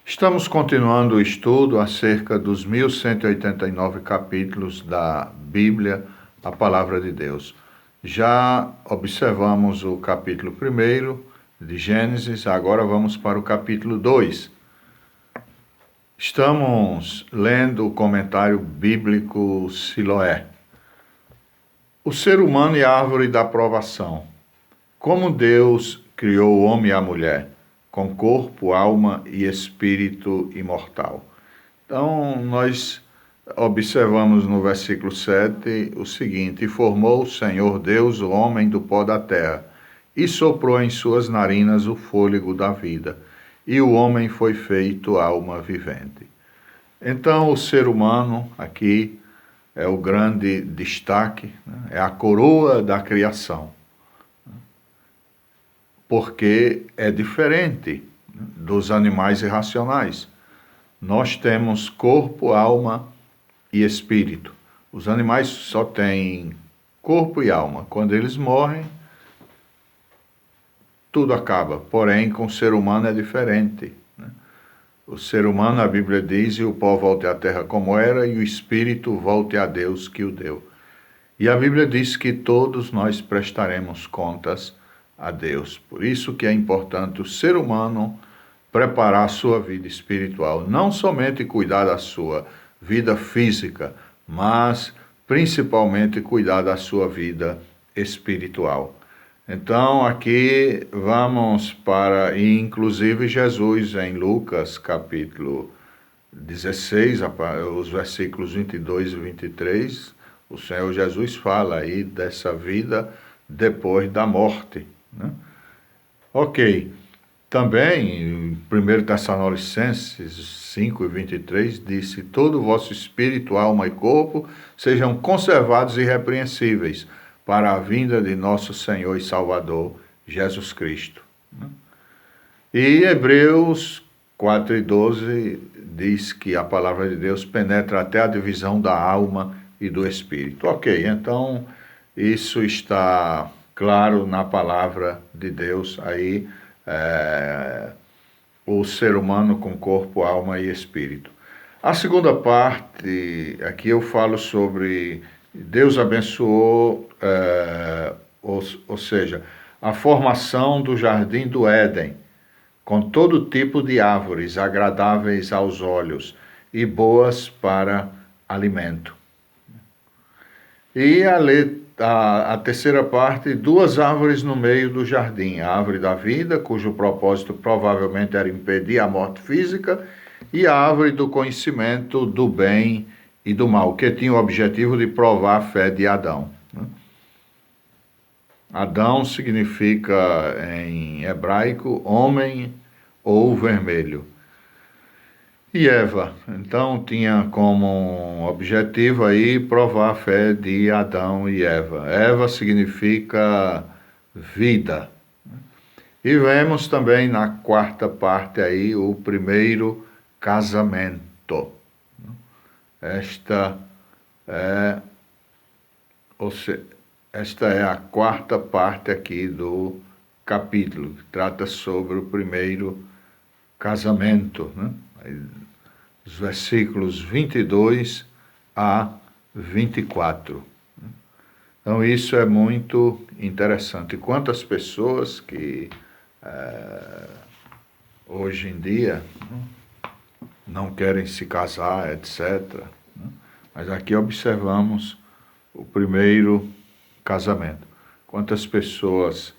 Estamos continuando o estudo acerca dos 1189 capítulos da Bíblia, a Palavra de Deus. Já observamos o capítulo 1 de Gênesis, agora vamos para o capítulo 2. Estamos lendo o comentário bíblico Siloé. O ser humano e a árvore da provação. Como Deus criou o homem e a mulher, com corpo, alma e espírito imortal. Então, nós observamos no versículo 7 o seguinte: E formou o Senhor Deus o homem do pó da terra, e soprou em suas narinas o fôlego da vida, e o homem foi feito alma vivente. Então, o ser humano aqui é o grande destaque, né? É a coroa da criação, porque é diferente dos animais irracionais. Nós temos corpo, alma e espírito. Os animais só têm corpo e alma. Quando eles morrem, tudo acaba. Porém, com o ser humano é diferente, né? O ser humano, a Bíblia diz, e o pó volte à terra como era, e o espírito volte a Deus que o deu. E a Bíblia diz que todos nós prestaremos contas a Deus. Por isso que é importante o ser humano preparar a sua vida espiritual, não somente cuidar da sua vida física, mas principalmente cuidar da sua vida espiritual. Então aqui vamos para, e inclusive Jesus em Lucas capítulo 16, os versículos 22 e 23, o Senhor Jesus fala aí dessa vida depois da morte, né? Ok, também em 1 Tessalonicenses 5 e 23 disse: todo o vosso espírito, alma e corpo sejam conservados irrepreensíveis para a vinda de nosso Senhor e Salvador Jesus Cristo, né? E Hebreus 4 e 12 diz que a palavra de Deus penetra até a divisão da alma e do espírito. Ok, então isso está claro na palavra de Deus aí, o ser humano com corpo, alma e espírito. A segunda parte, aqui eu falo sobre Deus abençoou, ou seja, a formação do jardim do Éden, com todo tipo de árvores agradáveis aos olhos e boas para alimento. E a terceira parte, duas árvores no meio do jardim: a árvore da vida, cujo propósito provavelmente era impedir a morte física, e a árvore do conhecimento do bem e do mal, que tinha o objetivo de provar a fé de Adão. Adão significa em hebraico homem ou vermelho. E Eva, então, tinha como objetivo aí provar a fé de Adão e Eva. Eva significa vida. E vemos também na quarta parte aí o primeiro casamento. Esta é a quarta parte aqui do capítulo, que trata sobre o primeiro casamento, né? Os versículos 22 a 24. Então isso é muito interessante. Quantas pessoas que hoje em dia não querem se casar, etc. Mas aqui observamos o primeiro casamento. Quantas pessoas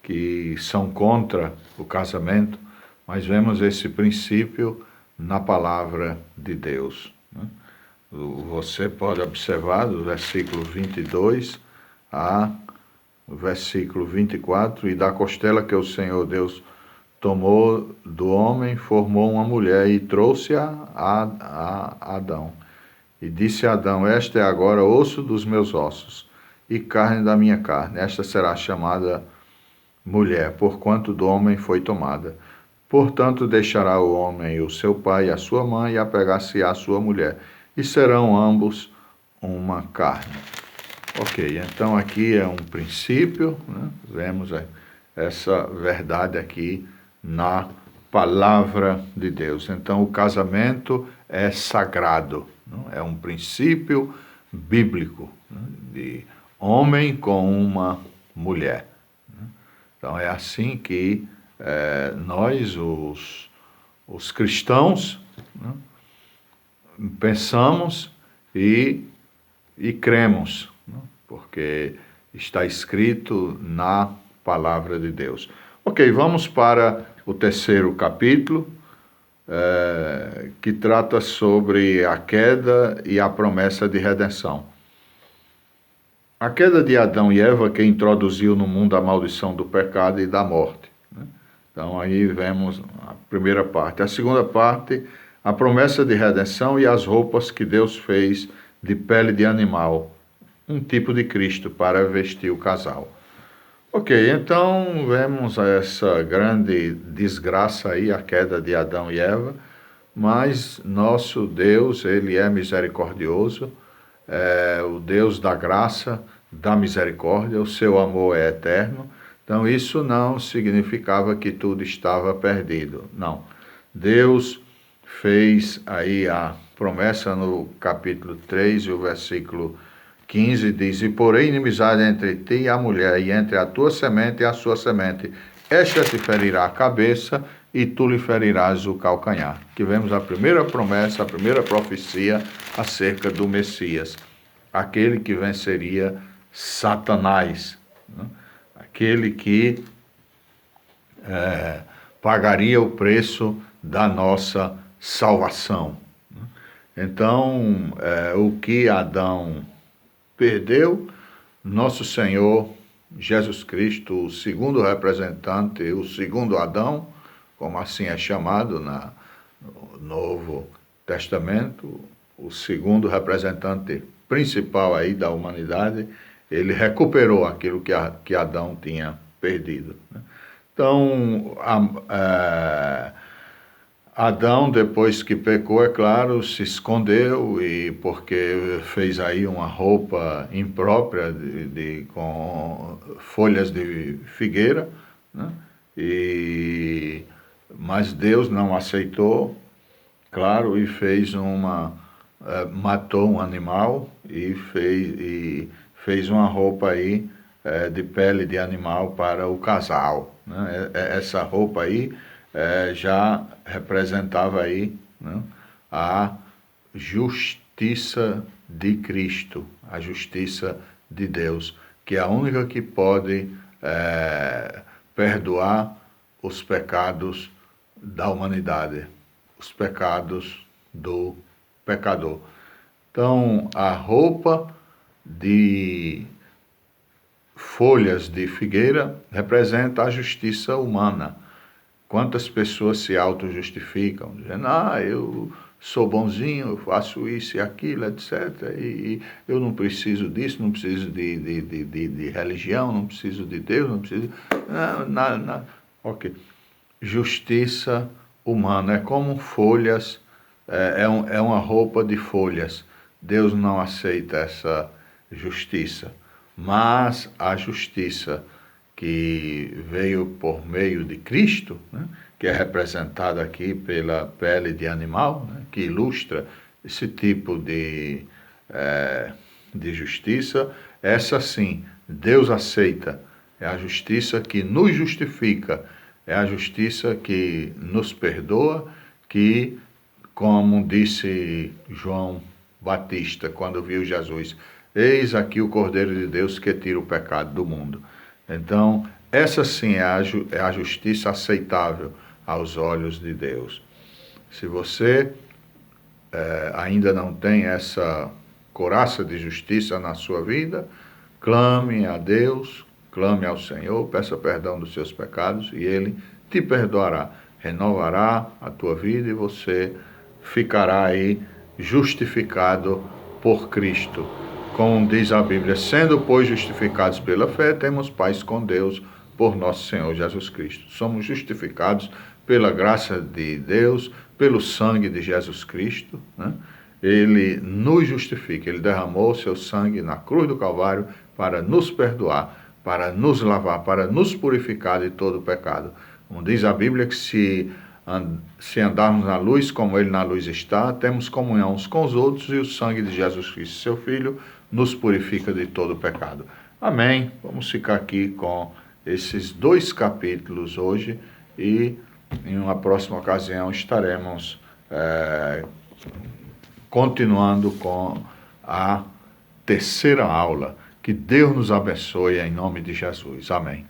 que são contra o casamento, mas vemos esse princípio na palavra de Deus, né? Você pode observar do versículo 22 a versículo 24: e da costela que o Senhor Deus tomou do homem, formou uma mulher e trouxe-a a Adão. E disse a Adão: esta é agora osso dos meus ossos e carne da minha carne. Esta será chamada mulher, porquanto do homem foi tomada. Portanto, deixará o homem o seu pai e a sua mãe, e apegar-se-á à sua mulher, e serão ambos uma carne. Ok, então aqui é um princípio, né? Vemos essa verdade aqui na palavra de Deus. Então, o casamento é sagrado, não? É um princípio bíblico, né? De homem com uma mulher. Então, é assim que nós, os cristãos, né, pensamos e cremos, né? Porque está escrito na palavra de Deus. Ok, vamos para o terceiro capítulo, que trata sobre a queda e a promessa de redenção. A queda de Adão e Eva que introduziu no mundo a maldição do pecado e da morte, né? Então aí vemos a primeira parte. A segunda parte, a promessa de redenção e as roupas que Deus fez de pele de animal, um tipo de Cristo para vestir o casal. Ok, então vemos essa grande desgraça aí, a queda de Adão e Eva, mas nosso Deus, ele é misericordioso, é o Deus da graça, da misericórdia, o seu amor é eterno. Então isso não significava que tudo estava perdido, não. Deus fez aí a promessa no capítulo 3 e o versículo 15 diz: e porém inimizade entre ti e a mulher, e entre a tua semente e a sua semente. Esta te ferirá a cabeça, e tu lhe ferirás o calcanhar. Que vemos a primeira promessa, a primeira profecia acerca do Messias. Aquele que venceria Satanás, né? Aquele que pagaria o preço da nossa salvação. Então, o que Adão perdeu, nosso Senhor Jesus Cristo, o segundo representante, o segundo Adão, como assim é chamado no Novo Testamento, o segundo representante principal aí da humanidade, ele recuperou aquilo que Adão tinha perdido, né? Então, Adão, depois que pecou, é claro, se escondeu, e porque fez aí uma roupa imprópria com folhas de figueira, né? Mas Deus não aceitou, claro, e matou um animal e fez uma roupa aí de pele de animal para o casal, né? Essa roupa aí já representava aí, né, a justiça de Cristo, a justiça de Deus, que é a única que pode perdoar os pecados da humanidade, os pecados do pecador. Então, a roupa de folhas de figueira representa a justiça humana. Quantas pessoas se auto-justificam, dizendo: eu sou bonzinho, eu faço isso e aquilo, etc. E eu não preciso disso, não preciso de religião, não preciso de Deus, não preciso... Não. Ok. Justiça humana, é como folhas, é uma roupa de folhas. Deus não aceita essa justiça, mas a justiça que veio por meio de Cristo, né, que é representada aqui pela pele de animal, né, que ilustra esse tipo de justiça, essa sim, Deus aceita. É a justiça que nos justifica, é a justiça que nos perdoa, que, como disse João Batista quando viu Jesus: eis aqui o Cordeiro de Deus que tira o pecado do mundo. Então, essa sim é a justiça aceitável aos olhos de Deus. Se você ainda não tem essa couraça de justiça na sua vida, clame a Deus, clame ao Senhor, peça perdão dos seus pecados e Ele te perdoará, renovará a tua vida e você ficará aí justificado por Cristo. Como diz a Bíblia: sendo, pois, justificados pela fé, temos paz com Deus por nosso Senhor Jesus Cristo. Somos justificados pela graça de Deus, pelo sangue de Jesus Cristo, né? Ele nos justifica, Ele derramou o seu sangue na cruz do Calvário para nos perdoar, para nos lavar, para nos purificar de todo o pecado. Como diz a Bíblia, que se Se andarmos na luz como Ele na luz está, temos comunhão uns com os outros e o sangue de Jesus Cristo, seu Filho, nos purifica de todo pecado. Amém. Vamos ficar aqui com esses 2 capítulos hoje e em uma próxima ocasião estaremos continuando com a terceira aula. Que Deus nos abençoe em nome de Jesus. Amém.